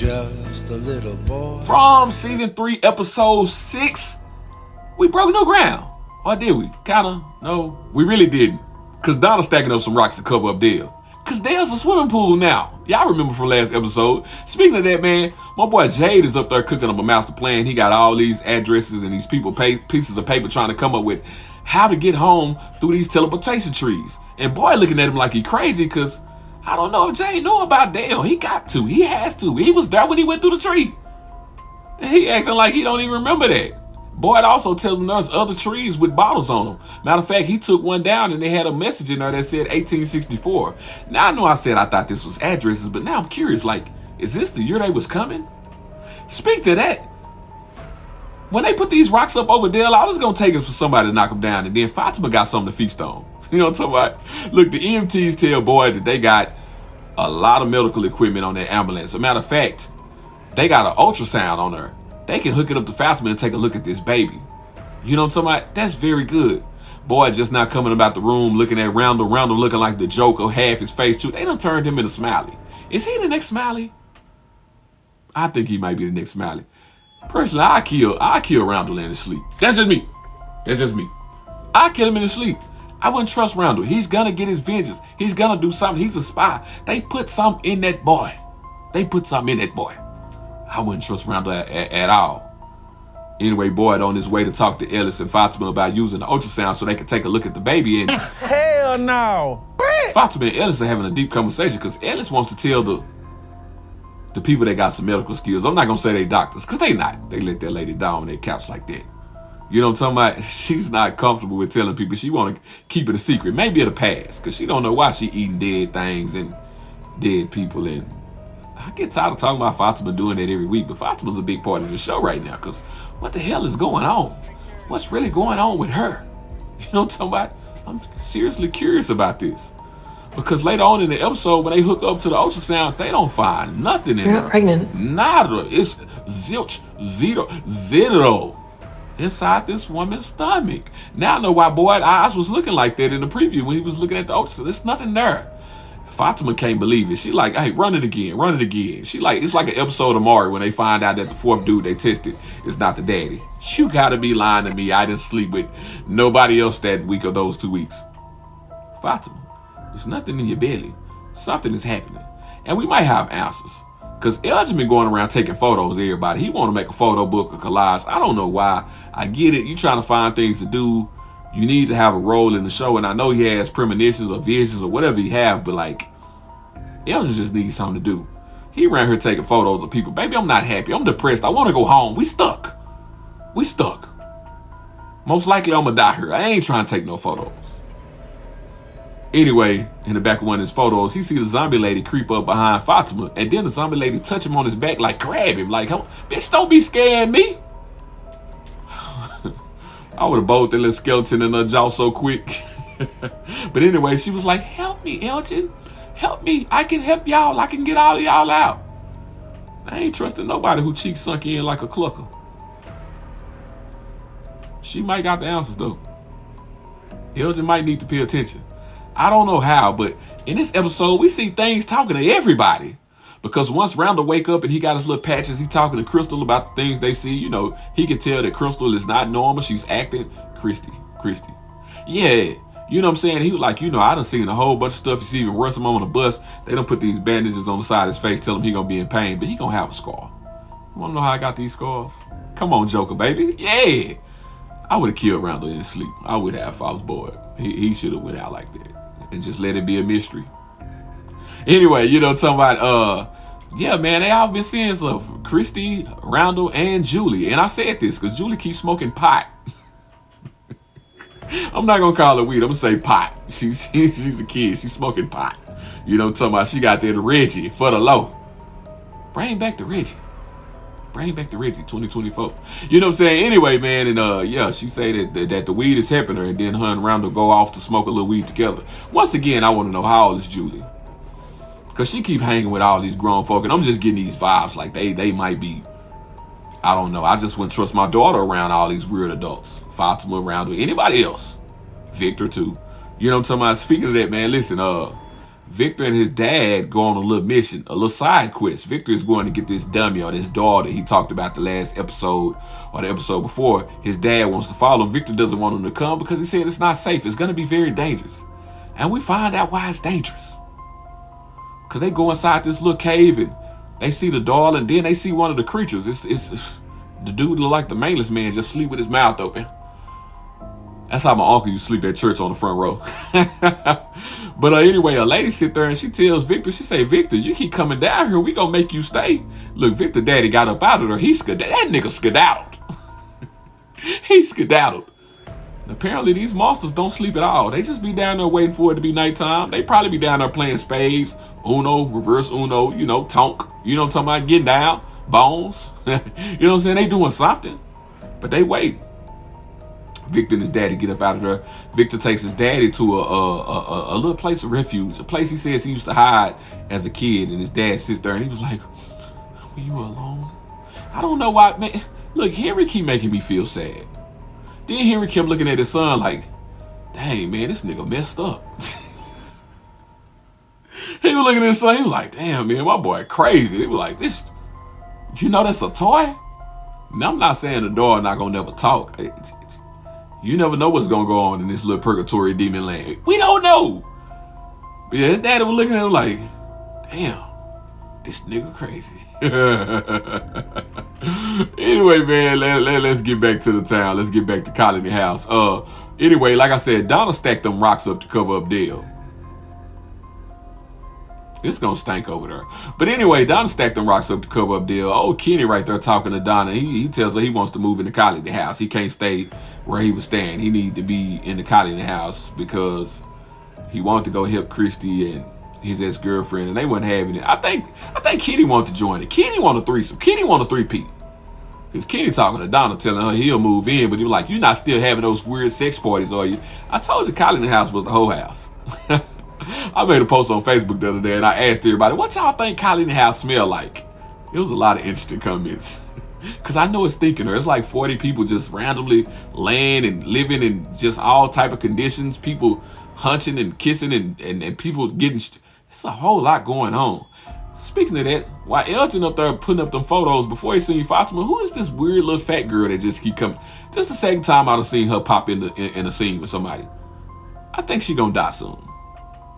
just a little boy. From season 3, episode 6, we broke no ground. Or did we? Kinda. No, we really didn't. Cause Donna's stacking up some rocks to cover up Dale. Cause Dale's a swimming pool now. Y'all remember from last episode. Speaking of that, man, my boy Jade is up there cooking up a master plan. He got all these addresses and these pieces of paper trying to come up with how to get home through these teleportation trees. And boy looking at him like he crazy, cause I don't know if Jade know about Dale. He got to. He has to. He was there when he went through the tree. And he acting like he don't even remember that. Boyd also tells him there's other trees with bottles on them. Matter of fact, he took one down and they had a message in there that said 1864. Now, I know I said I thought this was addresses, but now I'm curious, like, is this the year they was coming? Speak to that. When they put these rocks up over Dale, I was going to take it for somebody to knock them down, and then Fatima got something to feast on. You know what I'm talking about? Look, the EMTs tell Boyd that they got a lot of medical equipment on their ambulance. As a matter of fact, they got an ultrasound on her. They can hook it up to Fatima and take a look at this baby. You know what I'm talking about? That's very good. Boy just not coming about the room looking at Roundel looking like the Joker, half his face too. They done turned him into Smiley. Is he the next Smiley? I think he might be the next Smiley. Personally, I kill Roundel in his sleep. That's just me. I kill him in his sleep. I wouldn't trust Roundel. He's gonna get his vengeance. He's gonna do something. He's a spy. They put something in that boy. I wouldn't trust Roundel at all. Anyway, Boyd on his way to talk to Ellis and Fatima about using the ultrasound so they can take a look at the baby. And hell no! Fatima and Ellis are having a deep conversation because Ellis wants to tell the people that got some medical skills. I'm not gonna say they doctors, because they not. They let that lady down on their couch like that. You know what I'm talking about? She's not comfortable with telling people. She want to keep it a secret. Maybe it'll pass, because she don't know why she eating dead things and dead people. And I get tired of talking about Fatima doing that every week, but Fatima's a big part of the show right now, because what the hell is going on? What's really going on with her? You know what I'm talking about? I'm seriously curious about this. Because later on in the episode, when they hook up to the ultrasound, they don't find nothing in her. You're not pregnant. Nada. It's zilch, zero inside this woman's stomach. Now I know why Boyd's eyes was looking like that in the preview when he was looking at the ultrasound. There's nothing there. Fatima can't believe it. She like, hey, run it again. She like, it's like an episode of Mario when they find out that the fourth dude they tested is not the daddy. You gotta be lying to me. I didn't sleep with nobody else that week or those 2 weeks. Fatima, there's nothing in your belly. Something is happening. And we might have answers. Because Elgin been going around taking photos of everybody. He want to make a photo book, a collage. I don't know why. I get it. You trying to find things to do. You need to have a role in the show. And I know he has premonitions or visions or whatever he have. But like, Elgin just needs something to do. He around here taking photos of people. Baby, I'm not happy. I'm depressed. I want to go home. We stuck. Most likely I'm going to die here. I ain't trying to take no photos. Anyway, in the back of one of his photos, he see the zombie lady creep up behind Fatima, and then the zombie lady touch him on his back, like grab him, like, bitch, don't be scaring me. I would have bowled that little skeleton in her jaw so quick. But anyway, she was like, help me, Elgin. Help me. I can help y'all. I can get all of y'all out. I ain't trusting nobody who cheeks sunk in like a clucker. She might got the answers, though. Elgin might need to pay attention. I don't know how, but in this episode, we see things talking to everybody. Because once Roundel wake up and he got his little patches, he talking to Crystal about the things they see. You know, he can tell that Crystal is not normal. She's acting. Christy. Yeah, you know what I'm saying? He was like, you know, I done seen a whole bunch of stuff. You see even worse, him on the bus. They done put these bandages on the side of his face, tell him he gonna be in pain, but he gonna have a scar. You wanna know how I got these scars? Come on, Joker, baby. Yeah. I would have killed Roundel in his sleep. I would have if I was bored. He should have went out like that. And just let it be a mystery. Anyway, you know, talking about, yeah, man, they all been seeing stuff. Christy, Roundel, and Julie. And I said this because Julie keeps smoking pot. I'm not going to call her weed. I'm going to say pot. She's a kid. She's smoking pot. You know, talking about she got that Reggie for the low. Bring back the Reggie. 2024. You know what I'm saying? Anyway, man, and yeah, she say that the weed is helping her, and then her and Roundel go off to smoke a little weed together. Once again, I want to know how old is Julie? Because she keep hanging with all these grown folk, and I'm just getting these vibes like they might be, I don't know. I just wouldn't trust my daughter around all these weird adults. Fatima, Roundel, anybody else. Victor too. You know what I'm talking about? Speaking of that, man, listen, Victor and his dad go on a little mission, a little side quest. Victor is going to get this dummy or this doll that he talked about the last episode or the episode before. His dad wants to follow him. Victor doesn't want him to come because he said it's not safe. It's going to be very dangerous. And we find out why it's dangerous. Because they go inside this little cave and they see the doll, and then they see one of the creatures. It's the dude look like the manless man, just sleep with his mouth open. That's how my uncle used to sleep at church on the front row. But anyway, a lady sit there and she tells Victor, she say, Victor, you keep coming down here, we gonna make you stay. Look, Victor daddy got up out of there. That nigga skedaddled. He skedaddled. Apparently these monsters don't sleep at all. They just be down there waiting for it to be nighttime. They probably be down there playing spades, Uno, reverse Uno, tonk. You know what I'm talking about? Getting down, bones. You know what I'm saying? They doing something. But they wait. Victor and his daddy get up out of there. Victor takes his daddy to a little place of refuge, a place he says he used to hide as a kid. And his dad sits there and he was like, were you alone? I don't know why, man. Look, Henry keep making me feel sad. Then Henry kept looking at his son like, dang, man, this nigga messed up. He was looking at his son, he was like, damn, man, my boy crazy. He was like, this, you know that's a toy? Now, I'm not saying the dog not gonna never talk. You never know what's gonna go on in this little purgatory demon land. We don't know. But yeah, his daddy was looking at him like, damn, this nigga crazy. Anyway, man, let's get back to the town. Let's get back to Colony House. Anyway, like I said, Donna stacked them rocks up to cover up Dale. It's gonna stink over there. But anyway, Donna stacked them rocks up to cover up Dale. Oh, Kenny right there talking to Donna. He tells her he wants to move in the Colony House. He can't stay where he was staying. He needs to be in the Colony House because he wanted to go help Christy and his ex-girlfriend, and they weren't having it. I think Kenny wanted to join it. Kenny wanted a threesome. Kenny wanted a three-peat. Because Kenny talking to Donna, telling her he'll move in, but he was like, you're not still having those weird sex parties, are you? I told you Colony House was the whole house. I made a post on Facebook the other day, and I asked everybody, what y'all think Colony House smell like? It was a lot of interesting comments. Because I know it's thinking her. It's like 40 people just randomly laying and living in just all type of conditions. People hunching and kissing and people getting... It's a whole lot going on. Speaking of that, while Elton up there putting up them photos before he seen Fatima, who is this weird little fat girl that just keep coming? Just the second time I've seen her pop in a scene with somebody. I think she gonna die soon.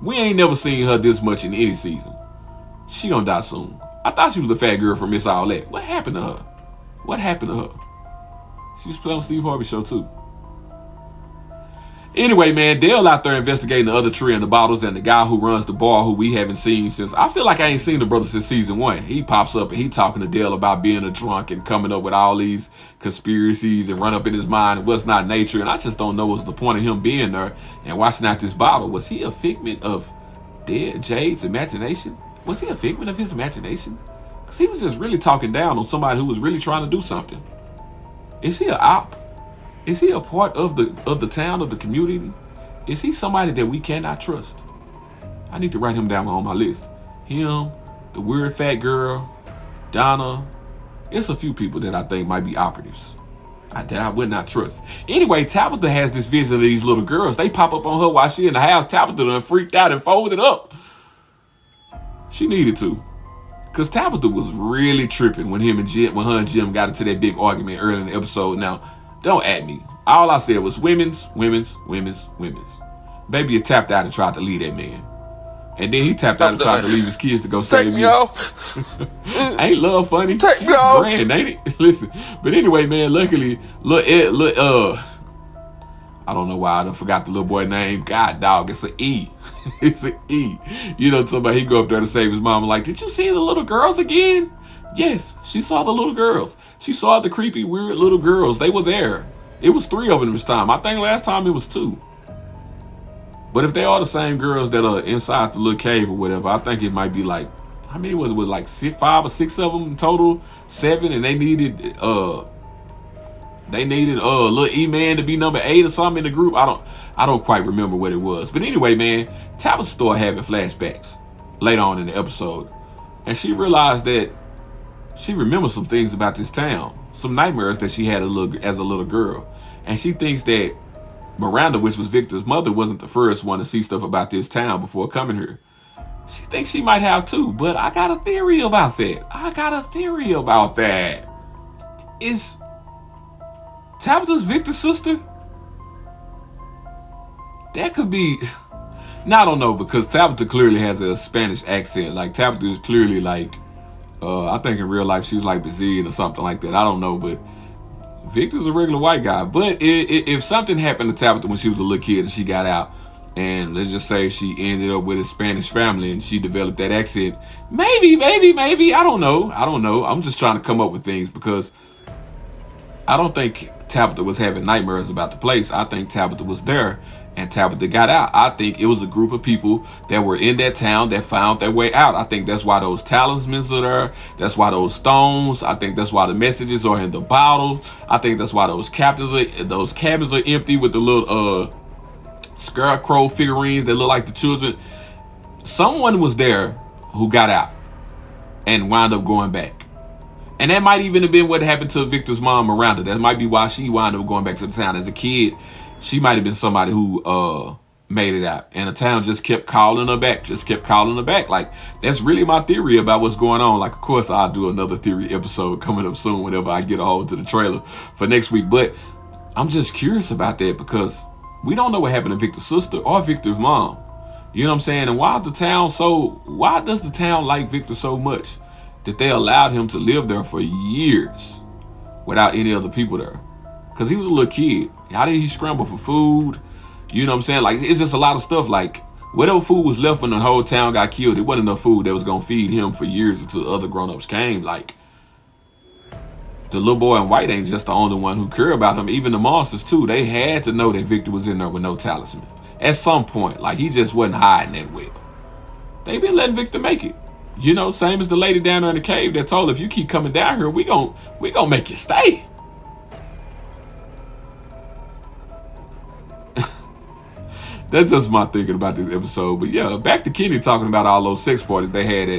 We ain't never seen her this much in any season. She gonna die soon. I thought she was the fat girl from Miss All That. What happened to her? What happened to her? She was playing on Steve Harvey's show too. Anyway, man, Dale out there investigating the other tree and the bottles and the guy who runs the bar who we haven't seen since... I feel like I ain't seen the brother since season 1. He pops up and he talking to Dale about being a drunk and coming up with all these conspiracies and run up in his mind and what's not nature. And I just don't know what's the point of him being there and watching out this bottle. Was he a figment of Jade's imagination? Was he a figment of his imagination? Because he was just really talking down on somebody who was really trying to do something. Is he an op? Is he a part of the town, of the community? Is he somebody that we cannot trust? I need to write him down on my list. Him, the weird fat girl, Donna. It's a few people that I think might be operatives that I would not trust. Anyway, Tabitha has this vision of these little girls. They pop up on her while she in the house. Tabitha done freaked out and folded up. She needed to. Because Tabitha was really tripping when her and Jim got into that big argument early in the episode. Now, don't at me. All I said was women's. Baby had tapped out and tried to leave that man. And then he tapped out and tried to leave his kids to go save me. Ain't love funny? Take me off. Brand, ain't it? Listen. But anyway, man, luckily, I don't know why I done forgot the little boy name. God, dog, it's an E. It's an E. You know, somebody, he go up there to save his mom. Like, did you see the little girls again? Yes, she saw the little girls. She saw the creepy, weird little girls. They were there. It was 3 of them this time. I think last time it was 2. But if they are the same girls that are inside the little cave or whatever, I think it might be like, how many was it? Was like 5 or 6 of them in total? 7, and they needed little E-Man to be number 8 or something in the group. I don't quite remember what it was. But anyway, man, Tabitha started having flashbacks later on in the episode. And she realized that she remembers some things about this town, some nightmares that she had as a little girl. And she thinks that Miranda, which was Victor's mother, wasn't the first one to see stuff about this town before coming here. She thinks she might have too, but I got a theory about that. Is Tabitha's Victor's sister? That could be. Now I don't know, because Tabitha clearly has a Spanish accent. Like Tabitha is clearly like, I think in real life she's like Brazilian or something like that. I don't know, but Victor's a regular white guy. But if something happened to Tabitha when she was a little kid and she got out, and let's just say she ended up with a Spanish family and she developed that accent, maybe, I don't know. I'm just trying to come up with things, because I don't think Tabitha was having nightmares about the place. I think Tabitha was there and Tabitha got out. I think it was a group of people that were in that town that found their way out. I think that's why those talismans are there. That's why those stones. I think that's why the messages are in the bottles. I think that's why those cabins are empty with the little scarecrow figurines that look like the children. Someone was there who got out and wound up going back. And that might even have been what happened to Victor's mom, Miranda. That might be why she wound up going back to the town. As a kid, she might have been somebody who made it out. And the town just kept calling her back. Like, that's really my theory about what's going on. Like, of course, I'll do another theory episode coming up soon whenever I get a hold to the trailer for next week. But I'm just curious about that, because we don't know what happened to Victor's sister or Victor's mom. You know what I'm saying? And why does the town like Victor so much that they allowed him to live there for years without any other people there? Because he was a little kid. How did he scramble for food? You know what I'm saying? Like, it's just a lot of stuff. Like, whatever food was left when the whole town got killed, it wasn't enough food that was going to feed him for years until other grown-ups came. Like, the little boy in white ain't just the only one who cared about him. Even the monsters, too. They had to know that Victor was in there with no talisman. At some point, like, he just wasn't hiding that well. They been letting Victor make it. You know, same as the lady down there in the cave that told her, if you keep coming down here, we gon' make you stay. That's just my thinking about this episode. But yeah, back to Kenny talking about all those sex parties they had